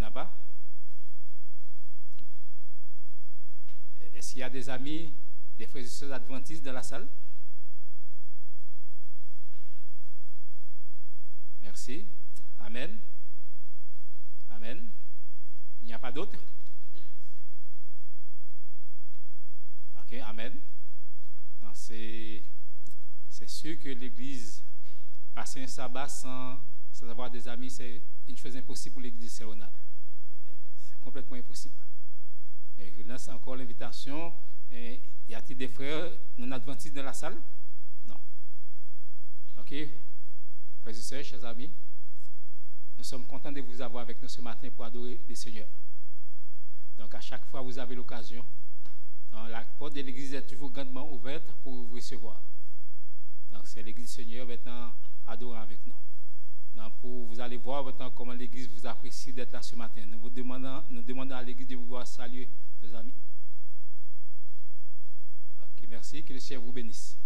a pas? Est-ce qu'il y a des amis, des frères et sœurs adventistes dans la salle? Merci. Amen. Amen. Il n'y a pas d'autres? Ok, amen. C'est sûr que l'Église, passer un sabbat sans avoir des amis, c'est une chose impossible pour l'Église Séronal. C'est complètement impossible. Et je lance encore l'invitation. Y a-t-il des frères non adventistes dans la salle? Non. Ok, frères et sœurs, chers amis, nous sommes contents de vous avoir avec nous ce matin pour adorer le Seigneur. Donc à chaque fois vous avez l'occasion, la porte de l'église est toujours grandement ouverte pour vous recevoir. Donc c'est l'église Seigneur maintenant adorant avec nous. Donc vous allez voir maintenant comment l'église vous apprécie d'être là ce matin. Nous demandons à l'église de vous voir saluer nos amis. Ok, merci, que le Seigneur vous bénisse.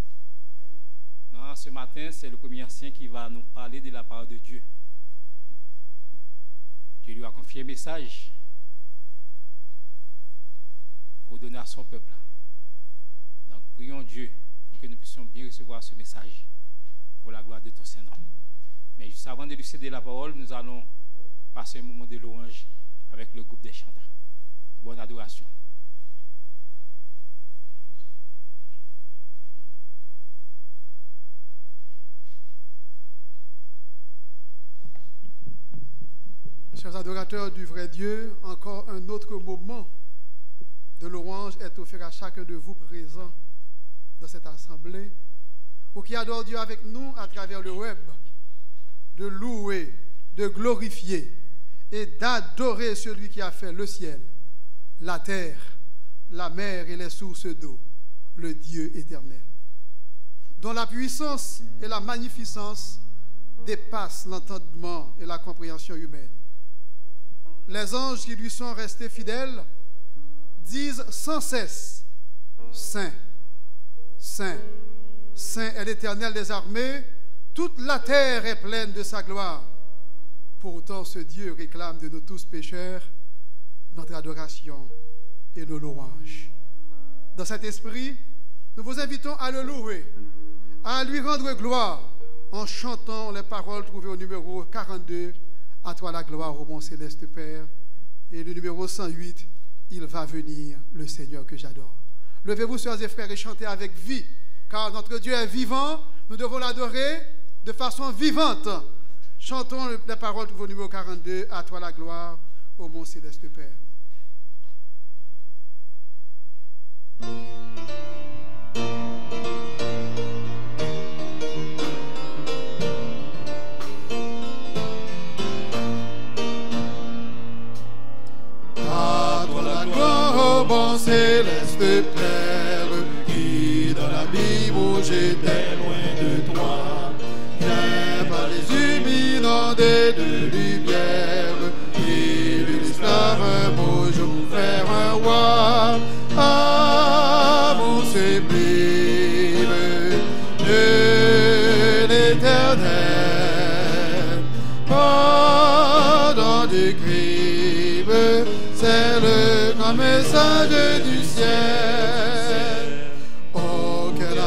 Non, ce matin, c'est le premier ancien qui va nous parler de la parole de Dieu. Dieu lui a confié un message pour donner à son peuple. Donc, prions Dieu pour que nous puissions bien recevoir ce message pour la gloire de ton Saint-Nom. Mais juste avant de lui céder la parole, nous allons passer un moment de louange avec le groupe des chanteurs. Bonne adoration. Chers adorateurs du vrai Dieu, encore un autre moment de louange est offert à chacun de vous présents dans cette assemblée, ou qui adore Dieu avec nous à travers le web, de louer, de glorifier et d'adorer celui qui a fait le ciel, la terre, la mer et les sources d'eau, le Dieu éternel, dont la puissance et la magnificence dépassent l'entendement et la compréhension humaine. Les anges qui lui sont restés fidèles disent sans cesse: Saint, Saint, Saint est l'Éternel des armées, toute la terre est pleine de sa gloire. Pourtant, ce Dieu réclame de nous tous pécheurs notre adoration et nos louanges. Dans cet esprit, nous vous invitons à le louer, à lui rendre gloire en chantant les paroles trouvées au numéro 42, à toi la gloire au mon céleste Père, et le numéro 108, il va venir, le Seigneur que j'adore. Levez-vous, sœurs et frères, et chantez avec vie, car notre Dieu est vivant, nous devons l'adorer de façon vivante. Chantons les paroles trouvées au numéro 42, à toi la gloire au mon céleste Père. Bon céleste Père, qui dans l'abîme j'étais loin de toi, viens par les yeux inondés de lumière, et de l'esclave un beau jour faire un roi. Ah, mon sublime de l'Éternel, pardon du crime, c'est le grand message du ciel. Oh, quel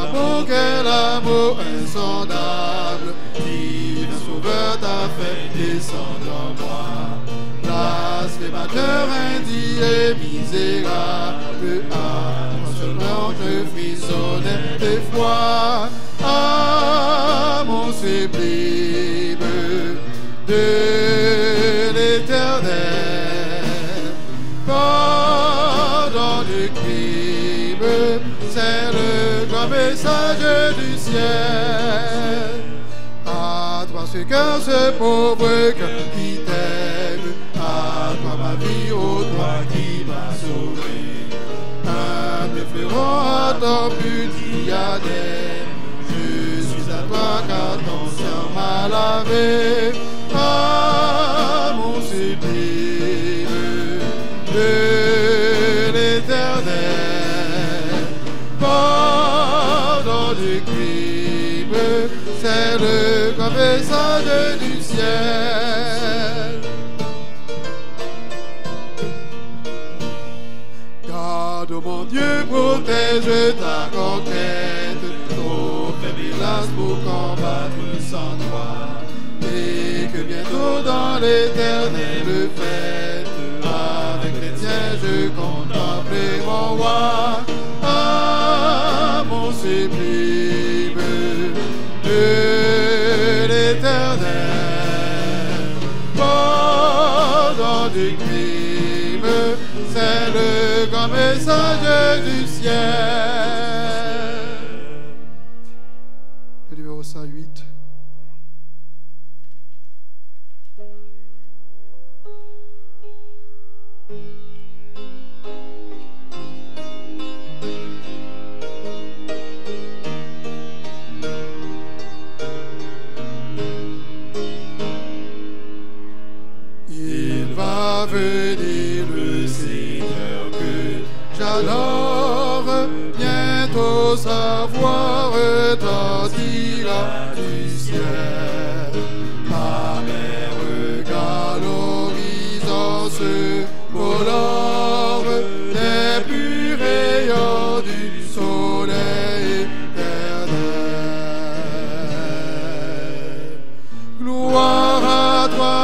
amour insondable, divin sauveur t'a fait descendre en moi. Blasphémateur, indigne et misérable, ah, moi seulement je frissonnais d'effroi. Ah, mon sublime de l'Éternel, pardon du crime, c'est le grand message du ciel. À toi ce cœur, ce pauvre cœur qui t'aime, à toi ma vie, ô toi qui m'as sauvé. Humble fleuron à ton petit diadème, je suis à toi car ton sang m'a lavé. Ah, mon sublime de l'Éternel, pardon du crime, c'est le grand message du ciel. Dieu protège ta conquête, trop faible hélas pour combattre sans toi. Et que bientôt dans l'éternelle fête, avec les tiens je contemple mon roi. Ah, mon sublime de l'éternel, pardon du crime, c'est le grand message du ciel. Le numéro 108. Il va venir le Seigneur que j'adore, bientôt sa voix retentira du ciel. À mes regards l'horizon se colore des purs rayons du soleil éternel. Gloire à toi,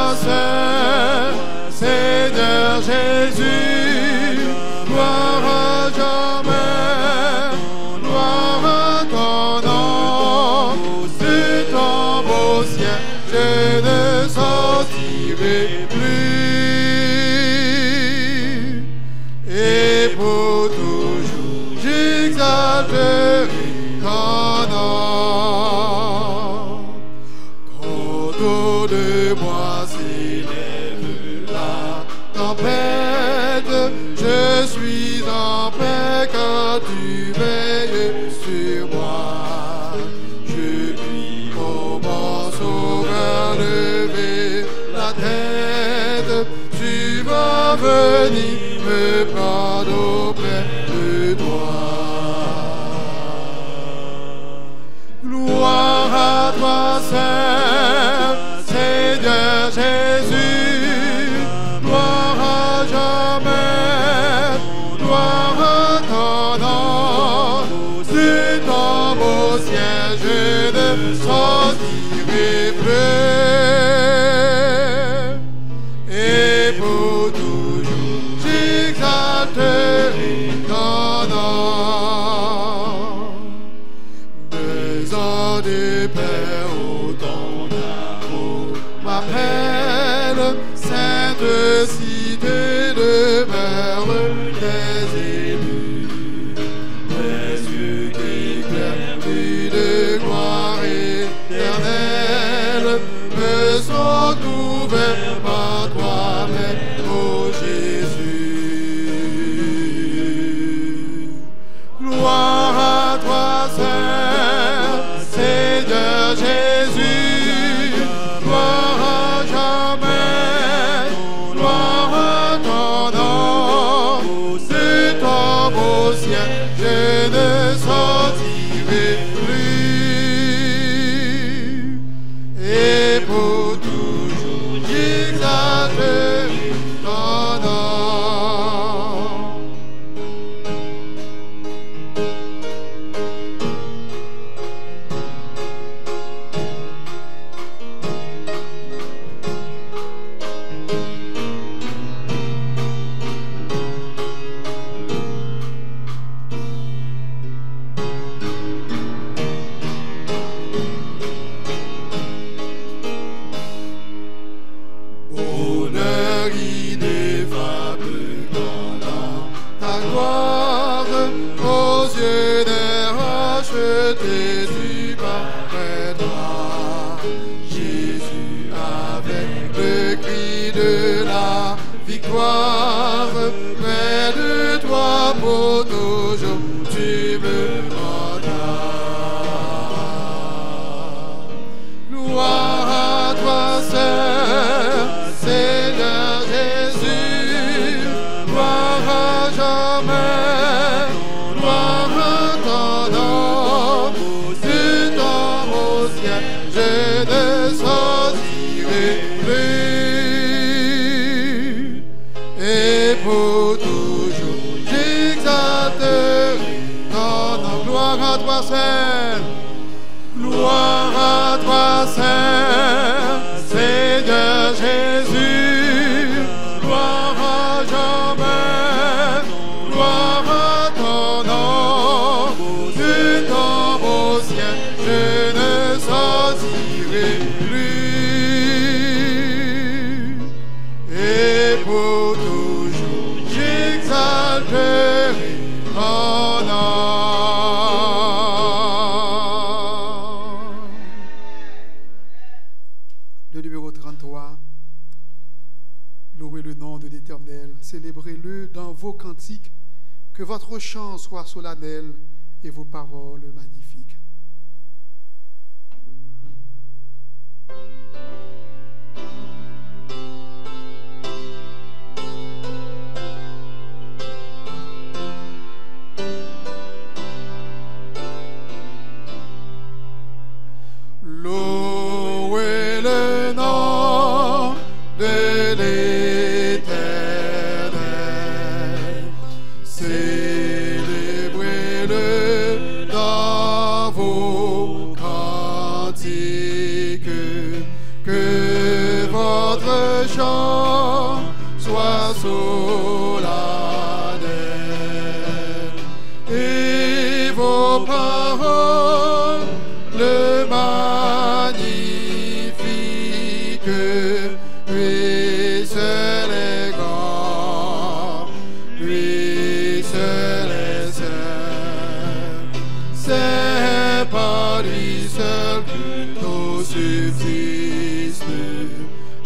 Seigneur Jésus, gloire à jamais, gloire à ton nom, de ton beau ciel, je ne sortirai plus. Et pour toujours, j'exalterai ton nom. Autour de moi s'élève la tempête, je suis en paix quand tu veilles sur moi. Je prie pour mon sauveur, lever la tête, tu vas venir me prendre auprès de toi. Gloire à toi, Seigneur Jésus, gloire à jamais, gloire à ton nom, sur ton beau ciel je ne sortirai plus. Et pour toujours j'exalterai ton nom. 2 ans de paix où ton amour m'appelle, sainte cité demeure des élus. Les yeux qui éclairent de gloire éternelle me sont ouverts par toi-même, ô Jésus. Gloire à toi, Seigneur Jésus, gloire à jamais, gloire à ton nom, de ton beau ciel, je ne sortirai plus. Et pour toujours, j'exalterai ton nom. Bonheur ineffable dans ta gloire, aux yeux des rachetés tu paraîtras. Jésus, avec le cri de la victoire, près de toi pour toujours tu me rendras. Gloire à toi, Seigneur Jésus, gloire à jamais, gloire à ton nom, de ton beau ciel, je ne sortirai plus. Et pour toujours, j'exalterai Seigneur. Gloire à toi, Seigneur, Seigneur Jésus. Gloire à jamais, gloire à ton nom. Du tombe au ciel, je ne sortirai plus. Et pour toujours, j'exalterai ton nom. Le numéro 33. Louez le nom de l'Éternel, célébrez-le dans vos cantiques, que votre chant soit solennel et vos paroles magnifiques. Louez le nom de l'Éternel, célébrez-le dans vos cantiques, que votre chant soit solennel et vos paroles magnifiques. Lui seul est grand, lui seul est saint. C'est par lui seul que tout subsiste.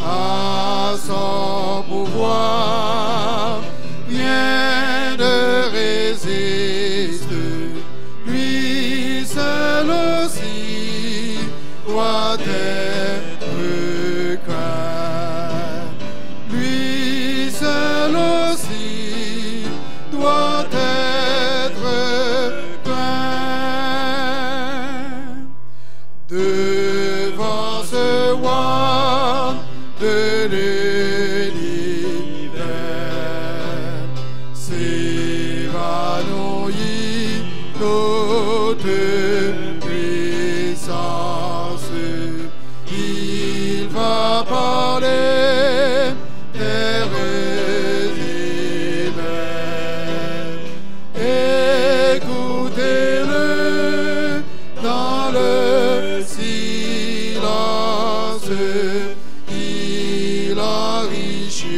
À son pouvoir, rien ne résiste. Lui seul aussi doit être craint. Lui seul aussi doit être craint. Devant ce roi de l'univers, s'évanouit toute puissance. Il va parler terre et mer. Écoutez-le dans le silence. Il enrichit,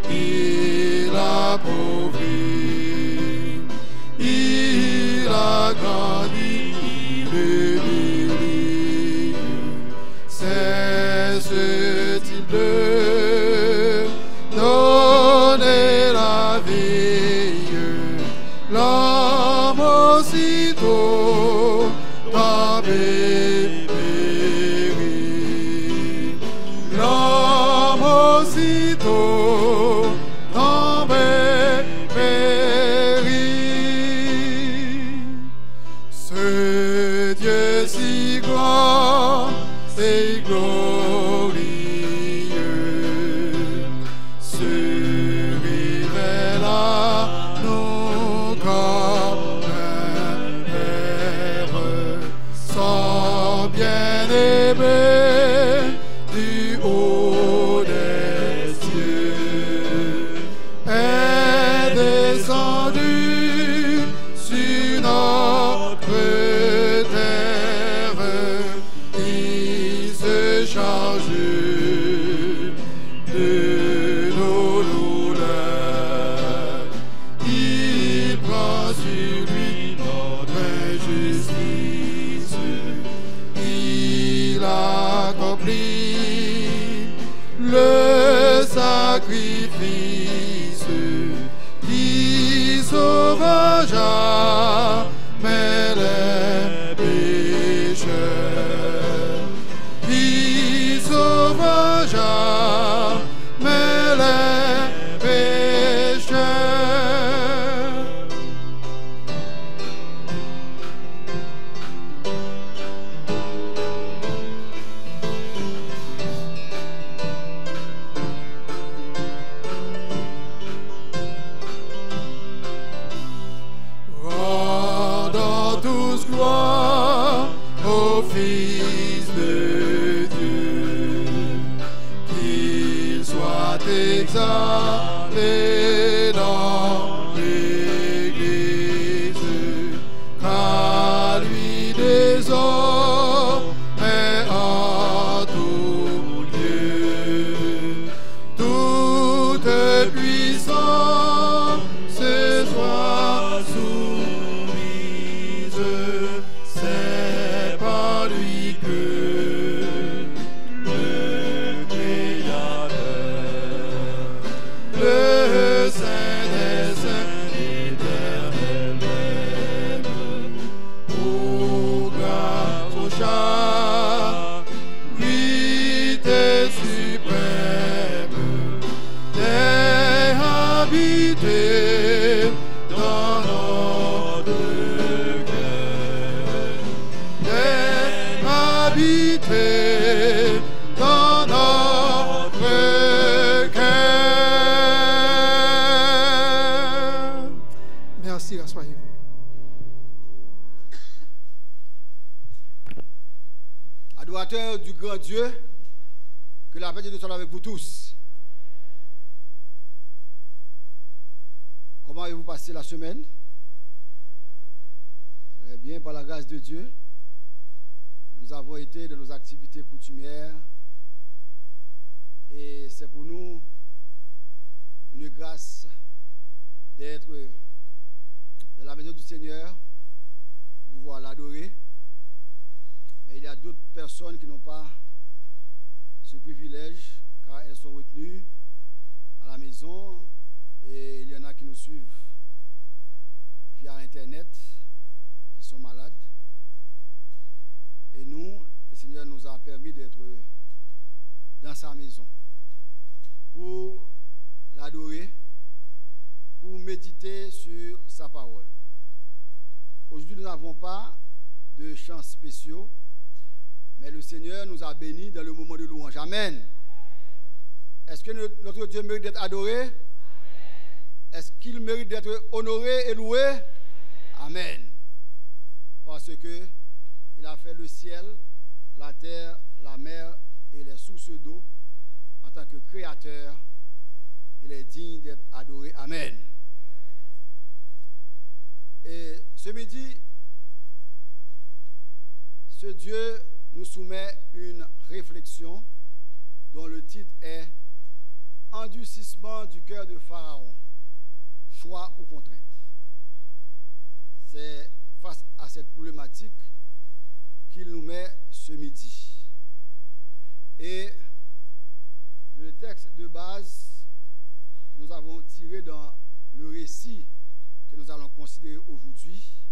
il appauvrit, il agrandit, il humilie. Cesse-t-il de donner la vie? L'homme aussitôt périt. L'homme aussitôt tombé périt. Ce Dieu si grand et glorieux se révèle à nous comme un Père, son bien-aimé du haut des cieux est descendu sur notre terre. Il se charge de nos douleurs. Il prend sur lui notre injustice. Il accomplit le sacrifice qui sauvera jamais les pécheurs. Qui sauvera jamais les pécheurs. Rendons exalté dans l'Église, car lui désormais en tout lieu, toute puissance soit soumise, c'est par lui que le Saint des Saints éternel même, ô grâce au charité suprême, t'es habité dans notre cœur, t'es habité dans notre cœur. Merci, rassoyez-vous. Adorateurs du grand Dieu, que la paix de Dieu soit avec vous tous. Comment avez-vous passé la semaine? Très bien, par la grâce de Dieu. Nous avons été dans nos activités coutumières et c'est pour nous une grâce d'être dans la maison du Seigneur, pour pouvoir l'adorer. Mais il y a d'autres personnes qui n'ont pas ce privilège car elles sont retenues à la maison et il y en a qui nous suivent via Internet, qui sont malades. Et nous, le Seigneur nous a permis d'être dans sa maison pour l'adorer, pour méditer sur sa parole. Aujourd'hui, nous n'avons pas de chants spéciaux, mais le Seigneur nous a bénis dans le moment de louange. Amen. Est-ce que notre Dieu mérite d'être adoré? Est-ce qu'il mérite d'être honoré et loué? Amen. Parce que il a fait le ciel, la terre, la mer et les sources d'eau. En tant que créateur, il est digne d'être adoré. Amen. Et ce midi, ce Dieu nous soumet une réflexion dont le titre est « Endurcissement du cœur de Pharaon, choix ou contrainte ». C'est face à cette problématique qu'il nous met ce midi. Et le texte de base que nous avons tiré dans le récit que nous allons considérer aujourd'hui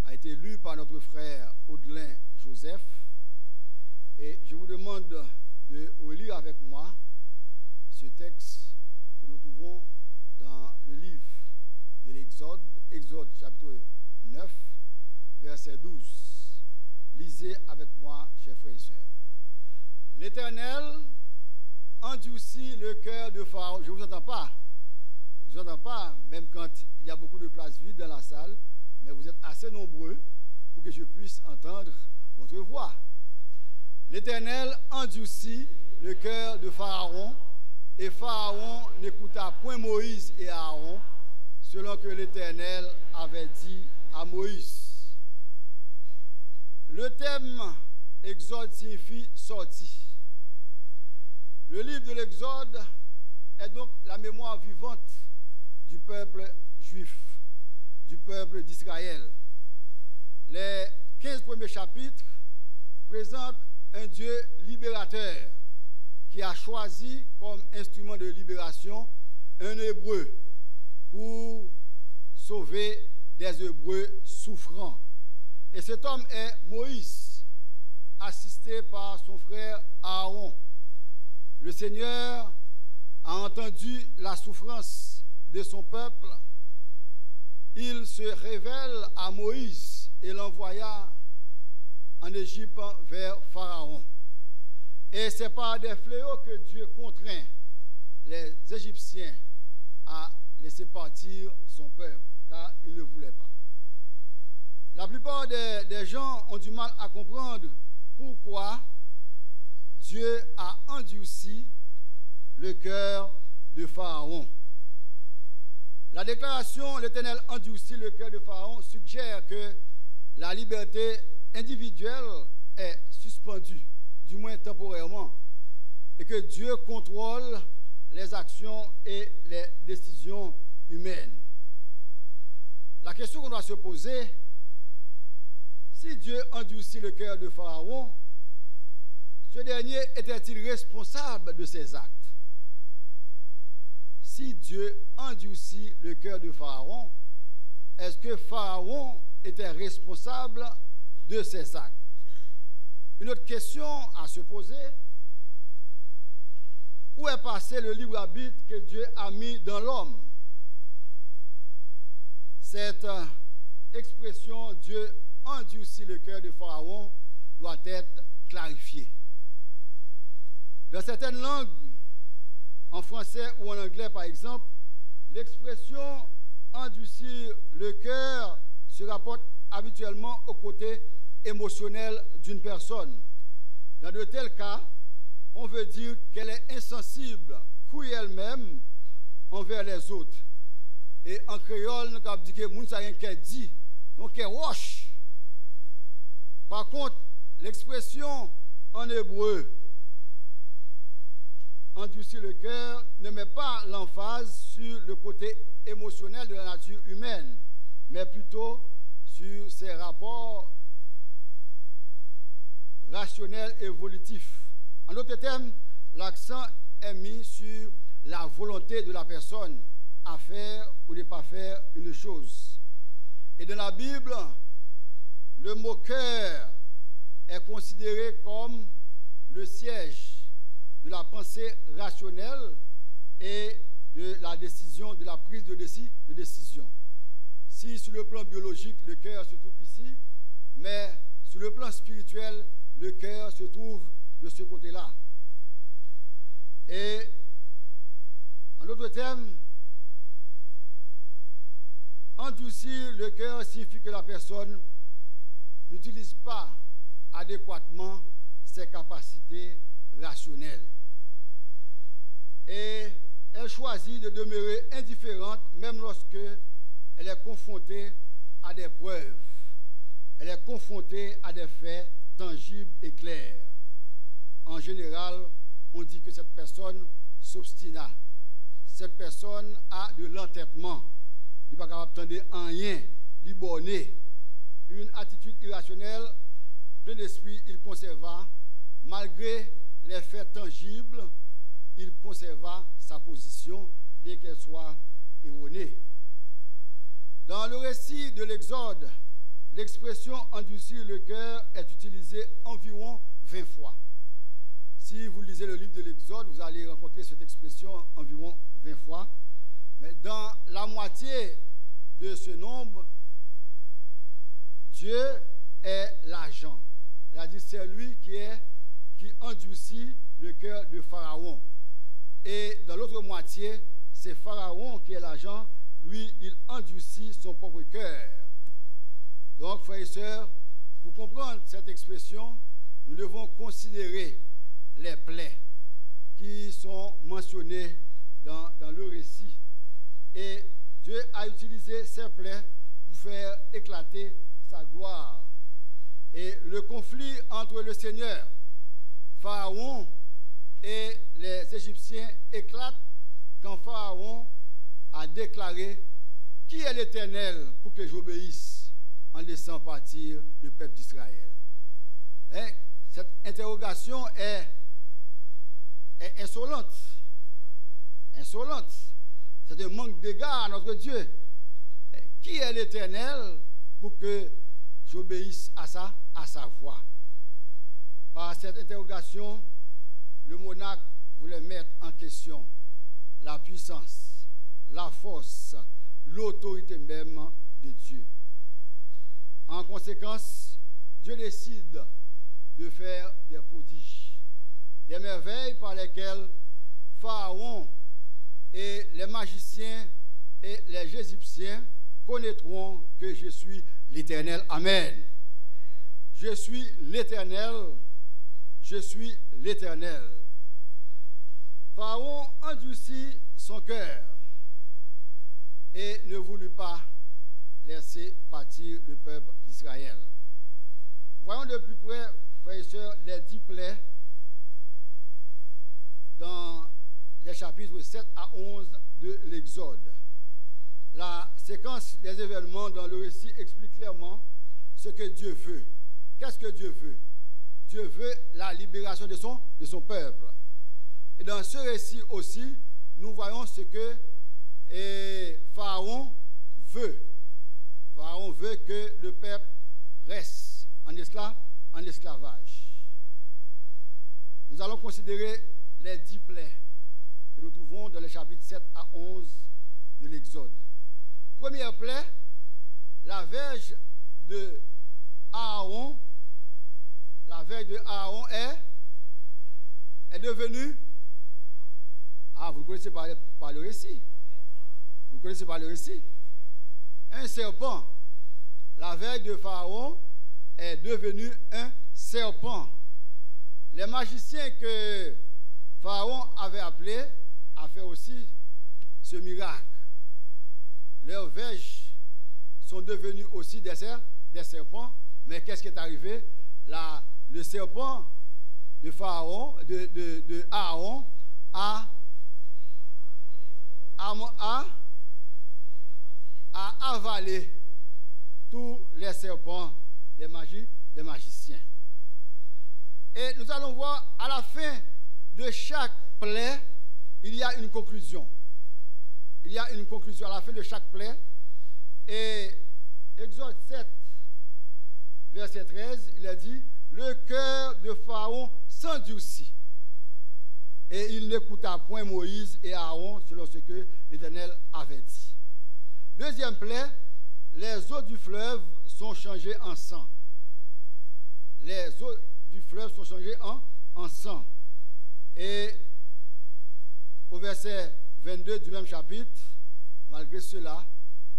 a été lu par notre frère Audelin Joseph. Et je vous demande de relire avec moi ce texte que nous trouvons dans le livre de l'Exode, Exode chapitre 9, verset 12. Lisez avec moi, chers frères et sœurs. L'Éternel endurcit le cœur de Pharaon. Je ne vous entends pas. Je ne vous entends pas, même quand il y a beaucoup de places vides dans la salle, mais vous êtes assez nombreux pour que je puisse entendre votre voix. L'Éternel endurcit le cœur de Pharaon, et Pharaon n'écouta point Moïse et Aaron, selon que l'Éternel avait dit à Moïse. Le thème Exode signifie sortie. Le livre de l'Exode est donc la mémoire vivante du peuple juif, du peuple d'Israël. Les 15 premiers chapitres présentent un Dieu libérateur qui a choisi comme instrument de libération un Hébreu pour sauver des Hébreux souffrants. Et cet homme est Moïse, assisté par son frère Aaron. Le Seigneur a entendu la souffrance de son peuple. Il se révèle à Moïse et l'envoya en Égypte vers Pharaon. Et c'est par des fléaux que Dieu contraint les Égyptiens à laisser partir son peuple, car ils ne voulaient pas. La plupart des gens ont du mal à comprendre pourquoi Dieu a endurci le cœur de Pharaon. La déclaration « L'Éternel endurcit le cœur de Pharaon » suggère que la liberté individuelle est suspendue, du moins temporairement, et que Dieu contrôle les actions et les décisions humaines. La question qu'on doit se poser, si Dieu endurcit le cœur de Pharaon, ce dernier était-il responsable de ses actes? Si Dieu endurcit le cœur de Pharaon, est-ce que Pharaon était responsable de ses actes? Une autre question à se poser, où est passé le libre arbitre que Dieu a mis dans l'homme? Cette expression « Dieu endurcit le cœur de Pharaon » doit être clarifiée. Dans certaines langues, en français ou en anglais par exemple, l'expression « endurcir le cœur » se rapporte habituellement au côté émotionnel d'une personne. Dans de tels cas, on veut dire qu'elle est insensible, cruelle même, envers les autres. Et en créole, on dit que moun sa rien qu'elle dit, donc elle roche. Par contre, l'expression en hébreu, endurcir le cœur, ne met pas l'emphase sur le côté émotionnel de la nature humaine, mais plutôt sur ses rapports rationnels et évolutifs. En d'autres termes, l'accent est mis sur la volonté de la personne à faire ou ne pas faire une chose. Et dans la Bible, le mot cœur est considéré comme le siège de la pensée rationnelle et de la décision, de la prise de décision. Si sur le plan biologique, le cœur se trouve ici, mais sur le plan spirituel, le cœur se trouve de ce côté-là. Et en d'autres termes, endurcir le cœur signifie que la personne n'utilise pas adéquatement ses capacités rationnelles. Et elle choisit de demeurer indifférente même lorsque elle est confrontée à des preuves. Elle est confrontée à des faits tangibles et clairs. En général, on dit que cette personne s'obstina. Cette personne a de l'entêtement. Il n'est pas capable d'entendre en rien, il borné. Une attitude irrationnelle, plein d'esprit, il conserva. Malgré les faits tangibles, il conserva sa position, bien qu'elle soit erronée. Dans le récit de l'Exode, l'expression « endurcir le cœur » est utilisée environ 20 fois. Si vous lisez le livre de l'Exode, vous allez rencontrer cette expression environ 20 fois. Mais dans la moitié de ce nombre, Dieu est l'agent. C'est-à-dire c'est lui qui endurcit le cœur de Pharaon. Et dans l'autre moitié, c'est Pharaon qui est l'agent. Lui, il endurcit son propre cœur. Donc, frères et sœurs, pour comprendre cette expression, nous devons considérer les plaies qui sont mentionnées dans le récit. Et Dieu a utilisé ces plaies pour faire éclater sa gloire. Et le conflit entre le Seigneur, Pharaon et les Égyptiens éclate quand Pharaon a déclaré « Qui est l'Éternel pour que j'obéisse en laissant partir le peuple d'Israël » Cette interrogation est insolente. Insolente. C'est un manque d'égard à notre Dieu. Qui est l'Éternel pour que j'obéisse à sa voix? Par cette interrogation, le monarque voulait mettre en question la puissance, la force, l'autorité même de Dieu. En conséquence, Dieu décide de faire des prodiges, des merveilles par lesquelles Pharaon et les magiciens et les Égyptiens connaîtront que je suis l'Éternel. Amen. Je suis l'Éternel. Je suis l'Éternel. Pharaon endurcit son cœur et ne voulut pas laisser partir le peuple d'Israël. Voyons de plus près, frères et sœurs, les 10 plaies dans les chapitres 7 à 11 de l'Exode. La séquence des événements dans le récit explique clairement ce que Dieu veut. Qu'est-ce que Dieu veut? Dieu veut la libération de son peuple. Et dans ce récit aussi, nous voyons ce que Pharaon veut. Pharaon veut que le peuple reste en esclavage. Nous allons considérer les 10 plaies que nous trouvons dans les chapitres 7 à 11 de l'Exode. Première plaie, la verge de Aaron. La verge de Aaron est devenue... Ah, vous ne connaissez pas le récit. Vous ne connaissez pas le récit. Un serpent. La verge de Pharaon est devenue un serpent. Les magiciens que Pharaon avait appelés a fait aussi ce miracle. Leurs verges sont devenues aussi des serpents. Mais qu'est-ce qui est arrivé? Le serpent de Pharaon, de Aaron, a avalé tous les serpents des magiciens. Et nous allons voir à la fin de chaque plaie, il y a une conclusion. Il y a une conclusion à la fin de chaque plaie. Et Exode 7, verset 13, il a dit, le cœur de Pharaon s'endurcit. Et il n'écouta point Moïse et Aaron selon ce que l'Éternel avait dit. Deuxième plaie, les eaux du fleuve sont changées en sang. Les eaux du fleuve sont changées en sang. Et au verset 22 du même chapitre, malgré cela,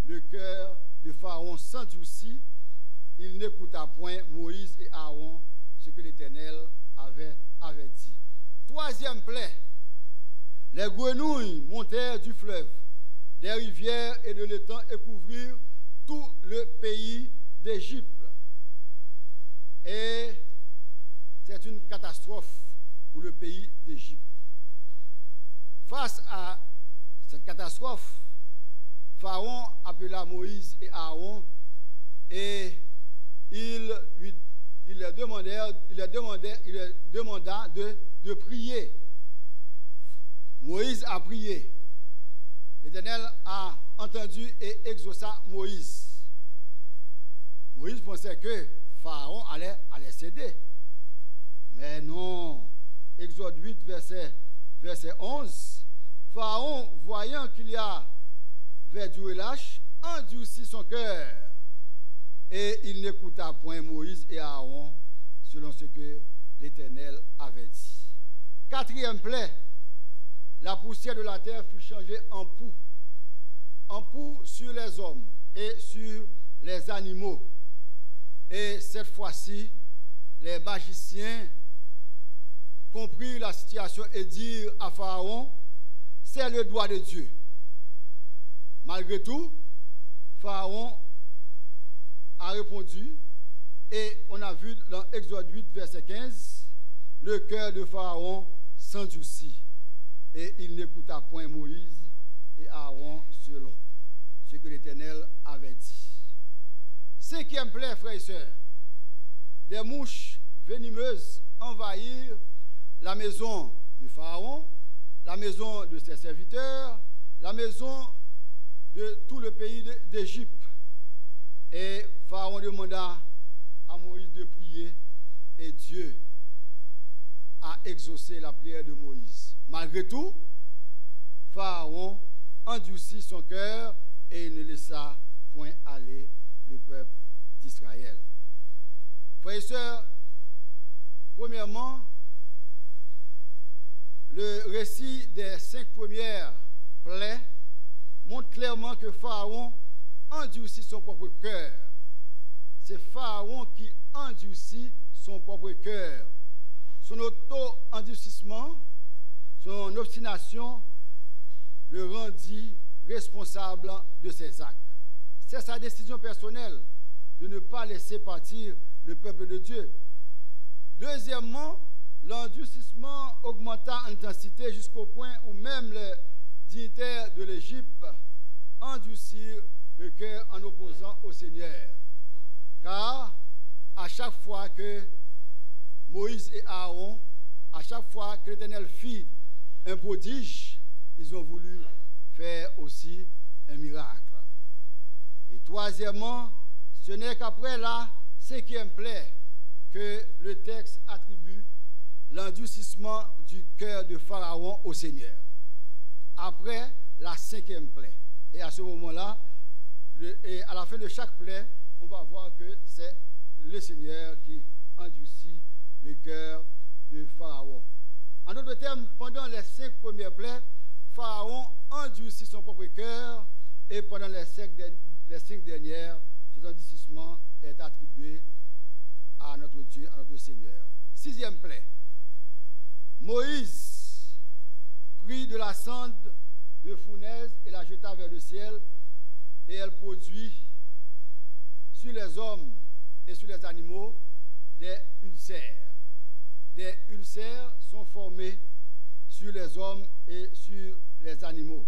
le cœur de Pharaon s'endurcit. Il n'écouta point Moïse et Aaron, ce que l'Éternel avait dit. Troisième plaie, les grenouilles montèrent du fleuve, des rivières et de l'étang et couvrirent tout le pays d'Égypte. Et c'est une catastrophe pour le pays d'Égypte. Face à cette catastrophe, Pharaon appela Moïse et Aaron et il leur demanda de prier. Moïse a prié. L'Éternel a entendu et exauça Moïse. Moïse pensait que Pharaon allait céder. Mais non. Exode 8, verset 11. Pharaon, voyant qu'il y avait du relâche, endurcit son cœur. Et il n'écouta point Moïse et Aaron selon ce que l'Éternel avait dit. Quatrième plaie, la poussière de la terre fut changée en poux sur les hommes et sur les animaux. Et cette fois-ci, les magiciens comprirent la situation et dirent à Pharaon, c'est le doigt de Dieu. Malgré tout, Pharaon a répondu, et on a vu dans Exode 8, verset 15, le cœur de Pharaon s'endurcit, et il n'écouta point Moïse et Aaron selon ce que l'Éternel avait dit. Cinquième plaie, frères et sœurs, des mouches venimeuses envahirent la maison de Pharaon, la maison de ses serviteurs, la maison de tout le pays d'Égypte. Et Pharaon demanda à Moïse de prier et Dieu a exaucé la prière de Moïse. Malgré tout, Pharaon endurcit son cœur et il ne laissa point aller le peuple d'Israël. Frères et sœurs, premièrement, le récit des 5 premières plaies montre clairement que Pharaon endurcit son propre cœur. C'est Pharaon qui endurcit son propre cœur. Son auto-endurcissement, son obstination le rendit responsable de ses actes. C'est sa décision personnelle de ne pas laisser partir le peuple de Dieu. Deuxièmement, l'endurcissement augmenta en intensité jusqu'au point où même les dignitaires de l'Égypte endurcirent le cœur en opposant au Seigneur. Car à chaque fois que Moïse et Aaron, à chaque fois que l'Éternel fit un prodige, ils ont voulu faire aussi un miracle. Et troisièmement, ce n'est qu'après la 5e plaie que le texte attribue l'endurcissement du cœur de Pharaon au Seigneur. Après la 5e plaie. Et à ce moment-là, et à la fin de chaque plaie, on va voir que c'est le Seigneur qui endurcit le cœur de Pharaon. En d'autres termes, pendant les 5 premières plaies, Pharaon endurcit son propre cœur, et pendant les 5 dernières, cet endurcissement est attribué à notre Dieu, à notre Seigneur. 6e plaie. Moïse prit de la cendre de fournaise et la jeta vers le ciel, et elle produit sur les hommes et sur les animaux des ulcères. Des ulcères sont formés sur les hommes et sur les animaux.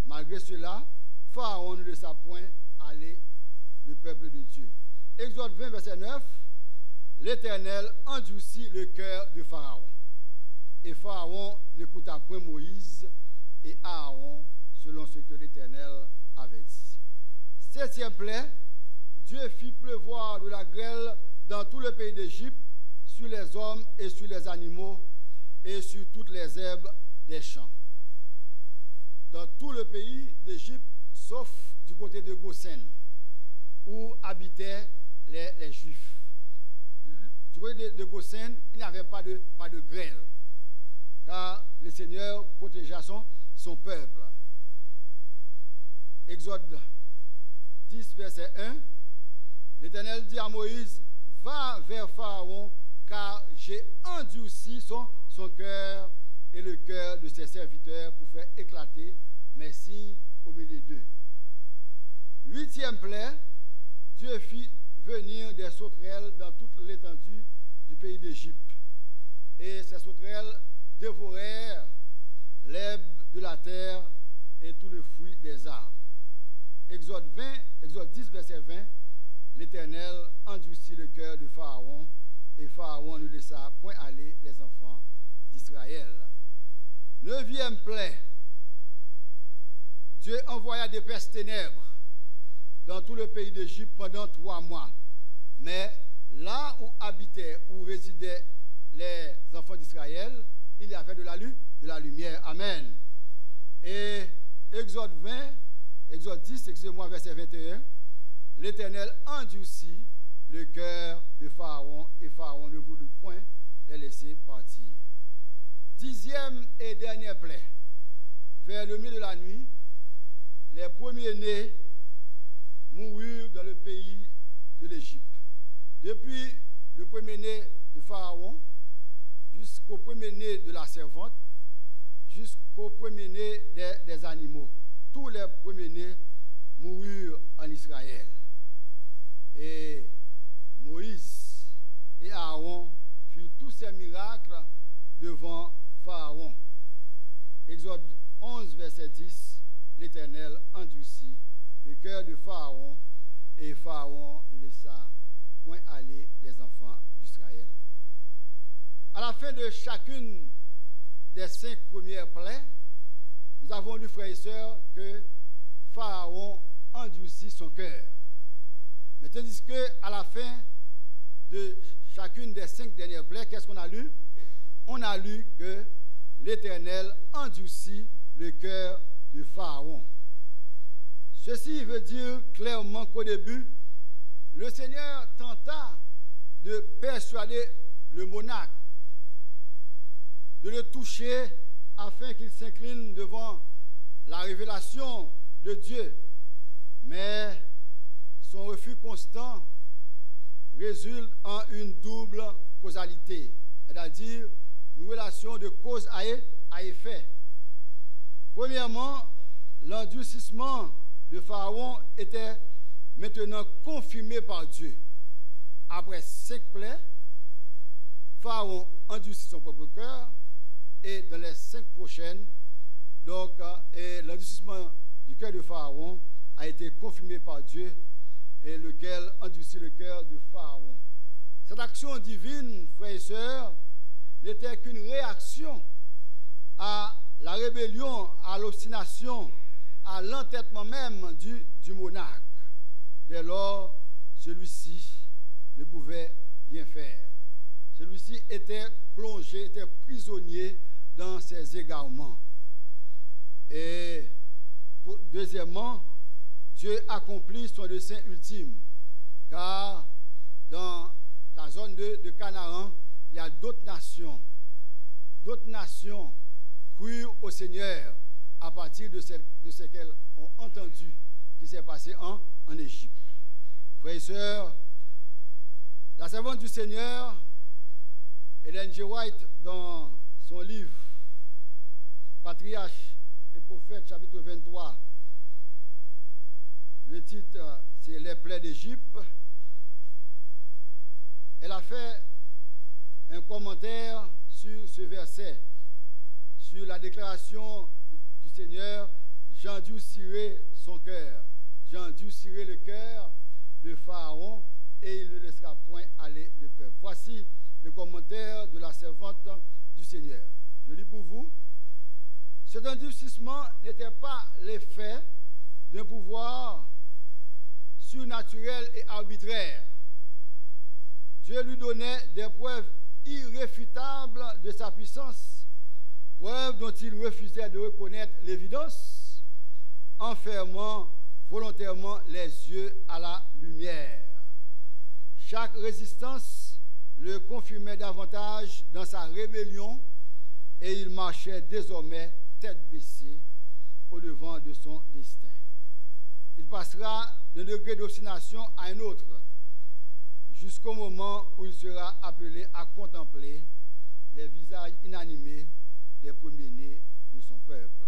Malgré cela, Pharaon ne laissa point aller le peuple de Dieu. Exode 20, verset 9, l'Éternel endurcit le cœur de Pharaon. Et Pharaon n'écouta point Moïse et Aaron selon ce que l'Éternel avait dit. 7e plaie, Dieu fit pleuvoir de la grêle dans tout le pays d'Égypte, sur les hommes et sur les animaux et sur toutes les herbes des champs. Dans tout le pays d'Égypte, sauf du côté de Goshen, où habitaient les Juifs. Du côté de Goshen, il n'y avait pas de grêle, car le Seigneur protégea son peuple. Exode 10, verset 1, l'Éternel dit à Moïse, va vers Pharaon, car j'ai endurci son cœur et le cœur de ses serviteurs pour faire éclater mes signes au milieu d'eux. 8e plaie, Dieu fit venir des sauterelles dans toute l'étendue du pays d'Égypte. Et ces sauterelles dévorèrent l'herbe de la terre et tout le fruit des arbres. Exode 10, verset 20, l'Éternel endurcit le cœur de Pharaon, et Pharaon ne laissa point aller les enfants d'Israël. 9e plaie, Dieu envoya des pestes ténèbres dans tout le pays d'Égypte pendant 3 mois. Mais là où habitaient, où résidaient les enfants d'Israël, il y avait de la lumière. Amen. Et Exode 10, excusez-moi, verset 21, l'Éternel endurcit le cœur de Pharaon, et Pharaon ne voulut point les laisser partir. 10e et dernière plaie. Vers le milieu de la nuit, les premiers-nés moururent dans le pays de l'Égypte. Depuis le premier-né de Pharaon jusqu'au premier-né de la servante, jusqu'au premier-né des animaux. Tous les premiers-nés moururent en Israël. Et Moïse et Aaron firent tous ces miracles devant Pharaon. Exode 11, verset 10, l'Éternel endurcit le cœur de Pharaon, et Pharaon ne laissa point aller les enfants d'Israël. À la fin de chacune des 5 premières plaies, nous avons lu, frères et sœurs, que Pharaon endurcit son cœur. Mais tandis qu'à la fin de chacune des 5 dernières plaies, qu'est-ce qu'on a lu? On a lu que l'Éternel endurcit le cœur de Pharaon. Ceci veut dire clairement qu'au début, le Seigneur tenta de persuader le monarque, de le toucher afin qu'il s'incline devant la révélation de Dieu. Mais son refus constant résulte en une double causalité, c'est-à-dire une relation de cause à à effet. Premièrement, l'endurcissement de Pharaon était maintenant confirmé par Dieu. Après 5 plaies, Pharaon endurcit son propre cœur et dans les 5 prochaines, donc l'endurcissement du cœur de Pharaon a été confirmé par Dieu et lequel endurcit le cœur de Pharaon. Cette action divine, frères et sœurs, n'était qu'une réaction à la rébellion, à l'obstination, à l'entêtement même du monarque. Dès lors, celui-ci ne pouvait rien faire. Celui-ci était plongé, était prisonnier dans ses égarements. Et deuxièmement, Dieu accomplit son dessein ultime, car dans la zone de Canaan, il y a d'autres nations crurent au Seigneur à partir de ce qu'elles ont entendu qui s'est passé en Égypte. Frères et sœurs, la servante du Seigneur, Ellen G. White, dans son livre Patriarches et Prophètes, chapitre 23, le titre c'est Les plaies d'Égypte. Elle a fait un commentaire sur ce verset, sur la déclaration du Seigneur: j'endurcirai son cœur, j'endurcirai le cœur de Pharaon et il ne laissera point aller le peuple. Voici le commentaire de la servante du Seigneur. Je lis pour vous. Cet endurcissement n'était pas l'effet d'un pouvoir surnaturel et arbitraire. Dieu lui donnait des preuves irréfutables de sa puissance, preuves dont il refusait de reconnaître l'évidence, en fermant volontairement les yeux à la lumière. Chaque résistance le confirmait davantage dans sa rébellion et il marchait désormais tête baissée au devant de son destin. Il passera d'un degré d'obstination à un autre, jusqu'au moment où il sera appelé à contempler les visages inanimés des premiers-nés de son peuple.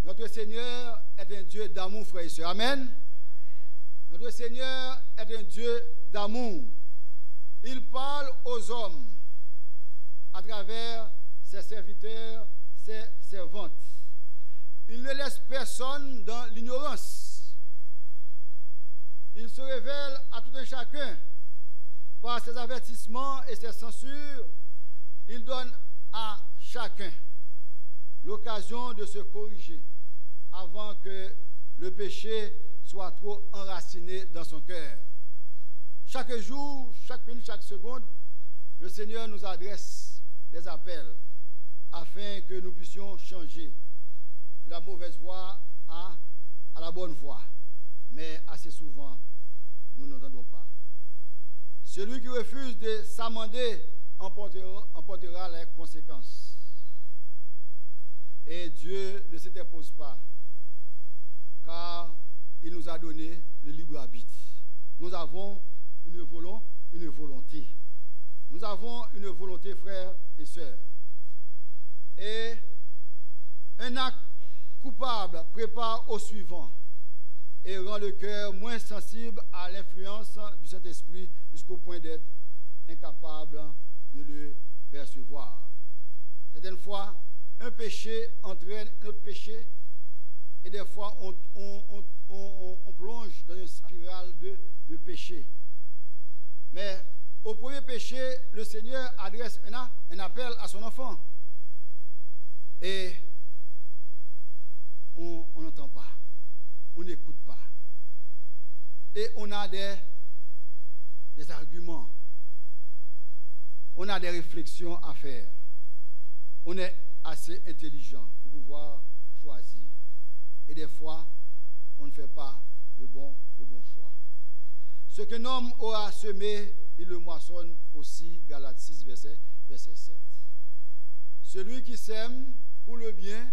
Notre Seigneur est un Dieu d'amour, frères et sœurs. Amen. Notre Seigneur est un Dieu d'amour. Il parle aux hommes à travers ses serviteurs, ses servantes. Il ne laisse personne dans l'ignorance. Il se révèle à tout un chacun par ses avertissements et ses censures. Il donne à chacun l'occasion de se corriger avant que le péché soit trop enraciné dans son cœur. Chaque jour, chaque minute, chaque seconde, le Seigneur nous adresse des appels afin que nous puissions changer la mauvaise voie à la bonne voie. Mais assez souvent, nous n'entendons pas. Celui qui refuse de s'amender emportera les conséquences. Et Dieu ne s'interpose pas, car il nous a donné le libre arbitre. Nous avons une volonté. Nous avons une volonté, frères et sœurs. Et un acte coupable prépare au suivant et rend le cœur moins sensible à l'influence du Saint-Esprit jusqu'au point d'être incapable de le percevoir. Certaines fois, un péché entraîne un autre péché et des fois on plonge dans une spirale de péché. Mais au premier péché, le Seigneur adresse un appel à son enfant. Et on n'entend pas, on n'écoute pas. Et on a des arguments, on a des réflexions à faire. On est assez intelligent pour pouvoir choisir. Et des fois, on ne fait pas le bon choix. Ce qu'un homme aura semé, il le moissonne aussi. Galates 6, verset 7. Celui qui sème pour le bien,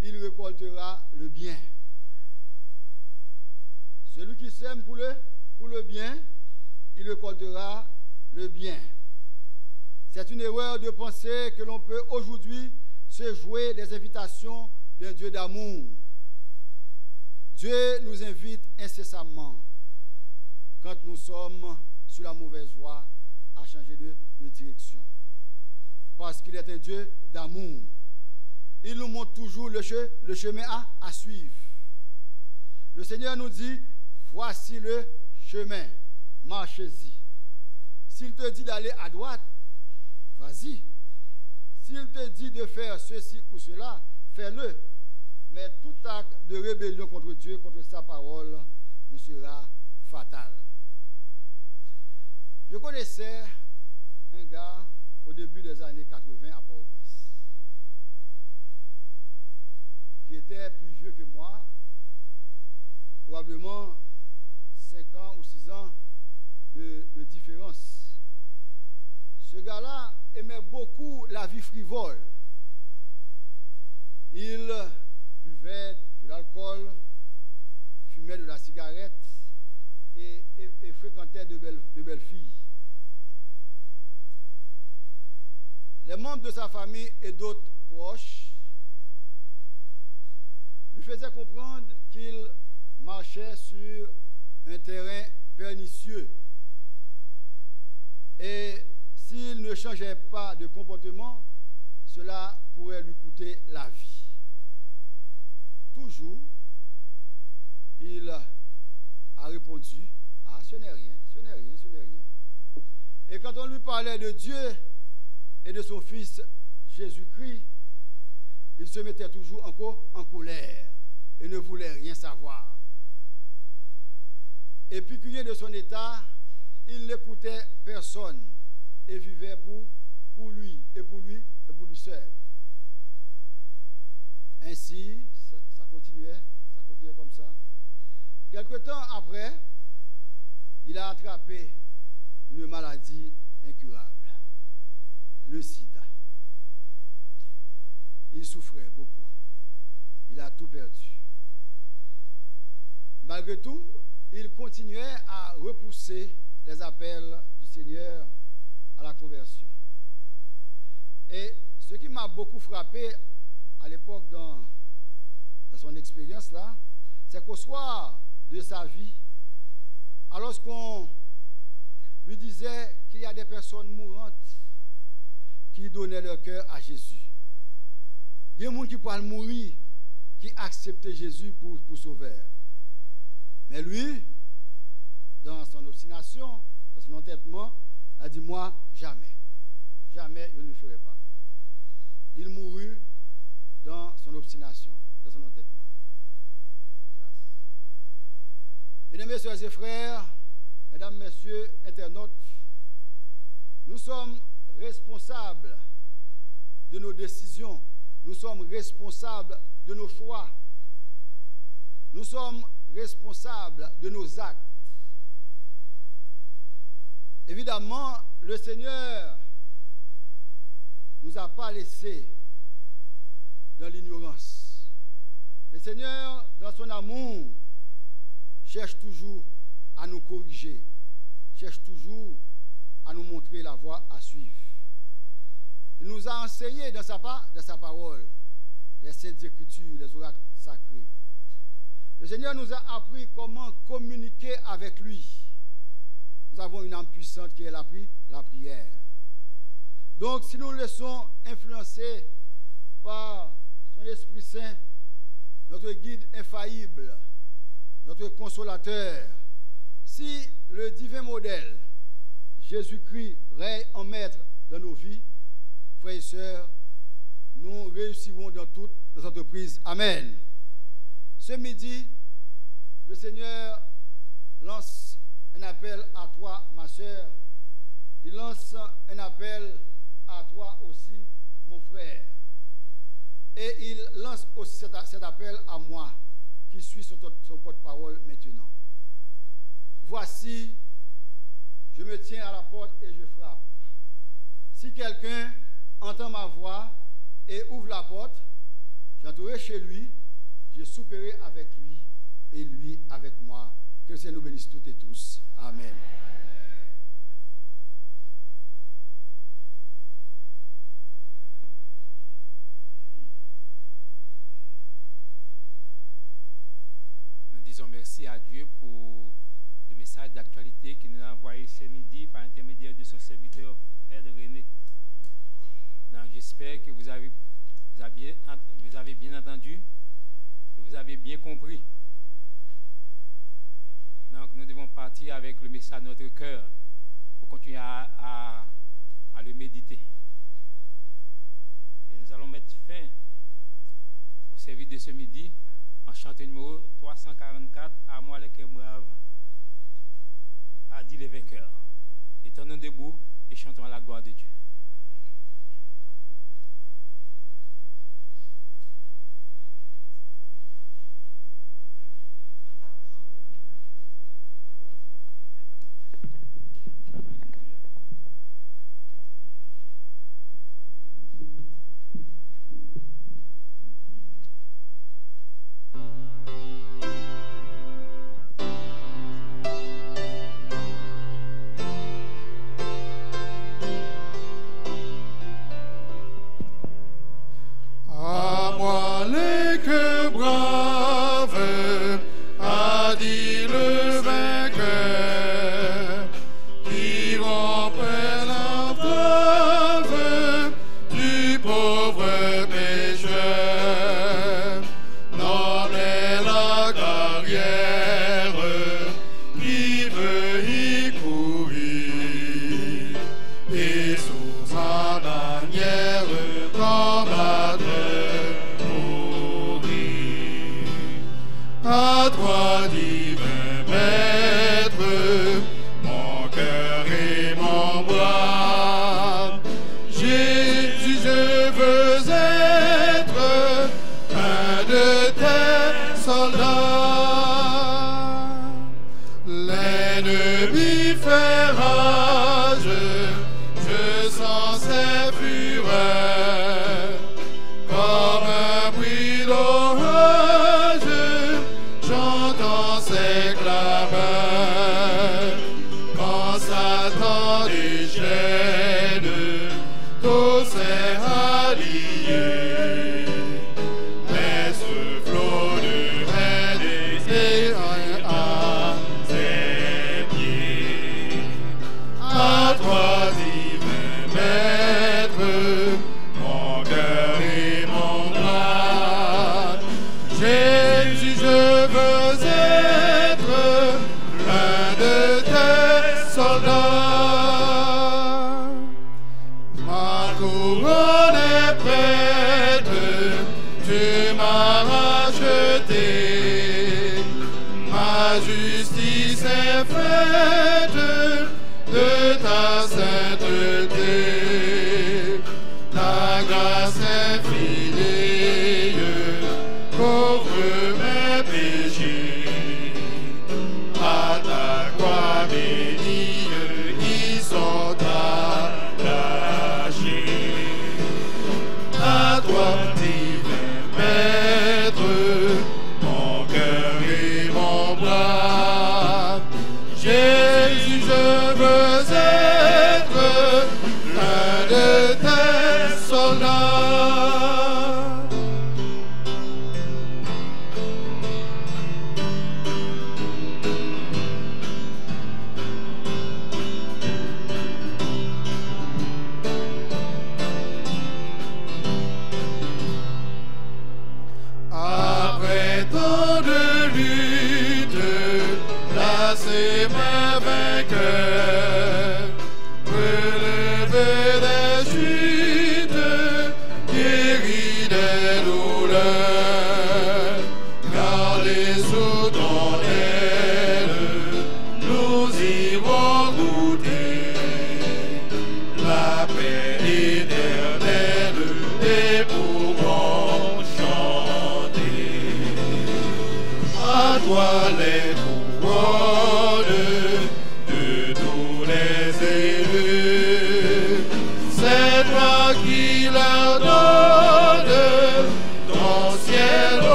il récoltera le bien. Celui qui sème pour le bien, il récoltera le bien. C'est une erreur de penser que l'on peut aujourd'hui se jouer des invitations d'un Dieu d'amour. Dieu nous invite incessamment, quand nous sommes sur la mauvaise voie, à changer de direction. Parce qu'il est un Dieu d'amour. Il nous montre toujours le chemin à suivre. Le Seigneur nous dit, voici le chemin, marchez-y. S'il te dit d'aller à droite, vas-y. S'il te dit de faire ceci ou cela, fais-le. Mais tout acte de rébellion contre Dieu, contre sa parole, nous sera fatal. Je connaissais un gars au début des années 80 à Port-au-Prince, qui était plus vieux que moi, probablement 5 ans ou 6 ans de différence. Ce gars-là aimait beaucoup la vie frivole. Il buvait de l'alcool, fumait de la cigarette et fréquentait de belles filles. Les membres de sa famille et d'autres proches lui faisaient comprendre qu'il marchait sur un terrain pernicieux. Et s'il ne changeait pas de comportement, cela pourrait lui coûter la vie. Toujours, il a répondu, « Ah, ce n'est rien, ce n'est rien, ce n'est rien. » Et quand on lui parlait de Dieu et de son Fils Jésus-Christ, il se mettait toujours encore en colère et ne voulait rien savoir. Épicurien de son état, il n'écoutait personne et vivait pour lui et pour lui seul. Ainsi, ça continuait comme ça. Quelque temps après, il a attrapé une maladie incurable, le sida. Il souffrait beaucoup. Il a tout perdu. Malgré tout, il continuait à repousser les appels du Seigneur à la conversion. Et ce qui m'a beaucoup frappé à l'époque dans son expérience là, c'est qu'au soir de sa vie, alors qu'on lui disait qu'il y a des personnes mourantes qui donnaient leur cœur à Jésus. Il y a des gens qui pourraient mourir, qui acceptaient Jésus pour sauveur. Mais lui, dans son obstination, dans son entêtement, a dit, moi, jamais. Jamais je ne le ferai pas. Il mourut dans son obstination, dans son entêtement. Mesdames, messieurs et frères, mesdames, messieurs, internautes, nous sommes responsables de nos décisions. Nous sommes responsables de nos choix. Nous sommes responsables de nos actes. Évidemment, le Seigneur ne nous a pas laissés dans l'ignorance. Le Seigneur, dans son amour, cherche toujours à nous corriger, cherche toujours à nous montrer la voie à suivre. Il nous a enseigné dans sa parole, les saintes écritures, les oracles sacrés. Le Seigneur nous a appris comment communiquer avec lui. Nous avons une âme puissante qui est la prière. Donc, si nous nous laissons influencer par son Esprit Saint, notre guide infaillible, notre consolateur, si le divin modèle, Jésus-Christ, règne en maître dans nos vies, frères et sœurs, nous réussirons dans toutes nos entreprises. Amen. Ce midi, le Seigneur lance un appel à toi, ma sœur. Il lance un appel à toi aussi, mon frère. Et il lance aussi cet appel à moi, qui suis son porte-parole maintenant. Voici, je me tiens à la porte et je frappe. Si quelqu'un entend ma voix et ouvre la porte, j'entrerai chez lui, je souperai avec lui et lui avec moi. Que le Seigneur nous bénisse toutes et tous. Amen. merci à Dieu pour le message d'actualité qu'il nous a envoyé ce midi par intermédiaire de son serviteur, Frère René. Donc, j'espère que vous avez bien entendu, que vous avez bien compris. Donc, nous devons partir avec le message de notre cœur pour continuer à le méditer. Et nous allons mettre fin au service de ce midi en chantant le numéro 344, à moi les cœurs braves, a dit les vainqueurs. Étendons debout et chantons à la gloire de Dieu.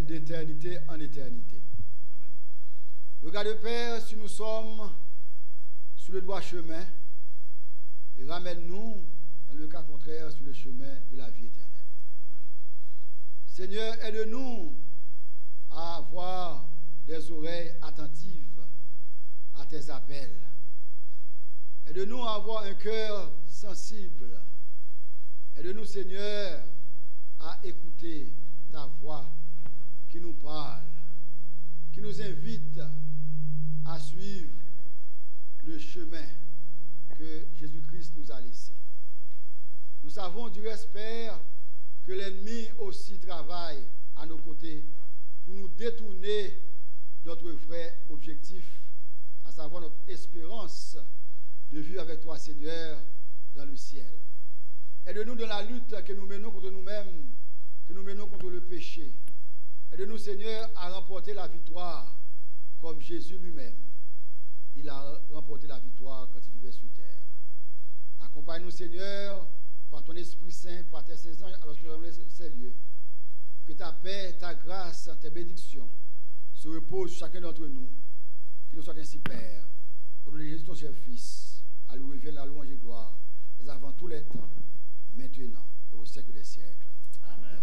D'éternité en éternité. Regarde, Père, si nous sommes sur le droit chemin et ramène-nous, dans le cas contraire, sur le chemin de la vie éternelle. Seigneur, aide-nous à avoir des oreilles attentives à tes appels. Aide-nous à avoir un cœur sensible. Aide-nous, Seigneur, à écouter ta voix qui nous parle, qui nous invite à suivre le chemin que Jésus-Christ nous a laissé. Nous savons du reste, Père, que l'ennemi aussi travaille à nos côtés pour nous détourner de notre vrai objectif, à savoir notre espérance de vivre avec toi, Seigneur, dans le ciel. Aide-nous dans la lutte que nous menons contre nous-mêmes, que nous menons contre le péché. Aide-nous, Seigneur, à remporter la victoire comme Jésus lui-même. Il a remporté la victoire quand il vivait sur terre. Accompagne-nous, Seigneur, par ton Esprit Saint, par tes saints anges, alors que nous avons ces lieux. Que ta paix, ta grâce, tes bénédictions se reposent sur chacun d'entre nous. Qu'il nous soit ainsi, Père. Au nom de Jésus, ton cher Fils, à louer vienne la louange et gloire, mais avant tous les temps, maintenant et au siècle des siècles. Amen.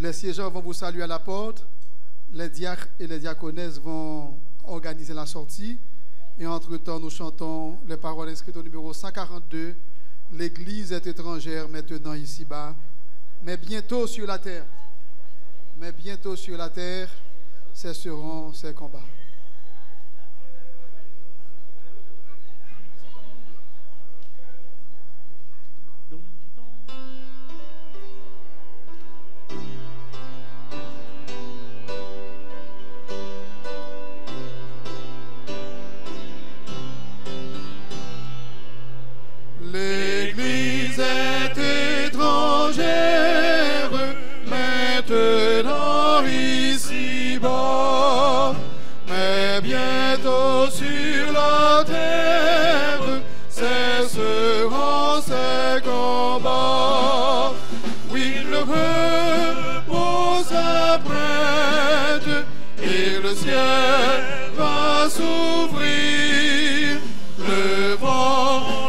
Les siégeants vont vous saluer à la porte. Les diacres et les diaconesses vont organiser la sortie. Et entre-temps, nous chantons les paroles inscrites au numéro 142. L'Église est étrangère maintenant ici-bas, mais bientôt sur la terre. Mais bientôt sur la terre, cesseront ces combats. L'Église est étrangère maintenant ici-bas, mais bientôt sur la terre cesseront ces combats. Oui, le repos s'apprête et le ciel va s'ouvrir.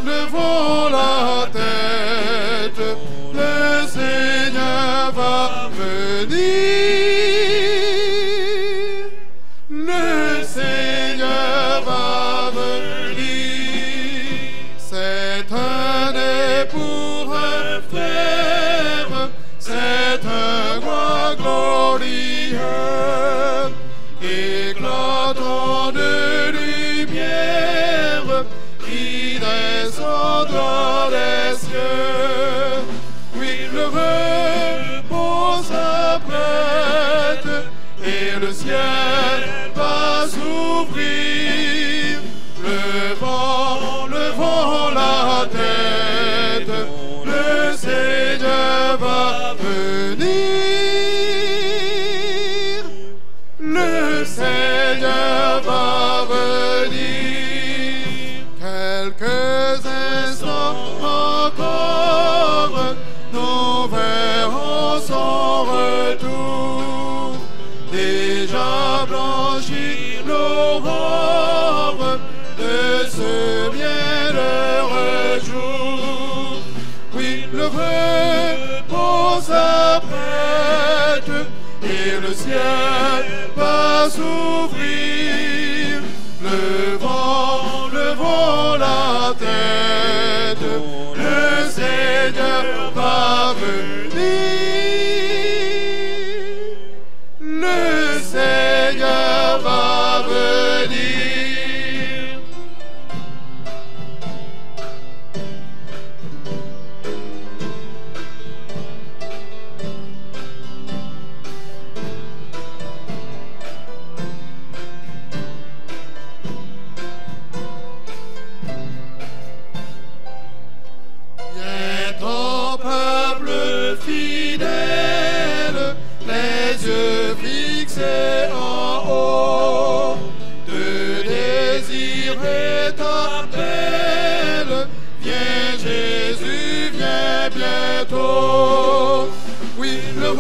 Levons la tête, le Seigneur va venir. Le Seigneur va venir. C'est un époux, un frère, c'est un roi glorieux, éclatant de lumière qui descendra des cieux. Oui, le repos s'apprête et le ciel va s'ouvrir. Levons la tête, le Seigneur va venir. Le Seigneur va venir. déjà blanchi l'aurore de ce bienheureux jour. Oui, le repos s'apprête et le ciel va s'ouvrir. Levons la tête, le Seigneur va venir. Le Seigneur va venir. Fidèle, les yeux fixés en haut, de désir éternel. Viens Jésus, viens bientôt. Oui, le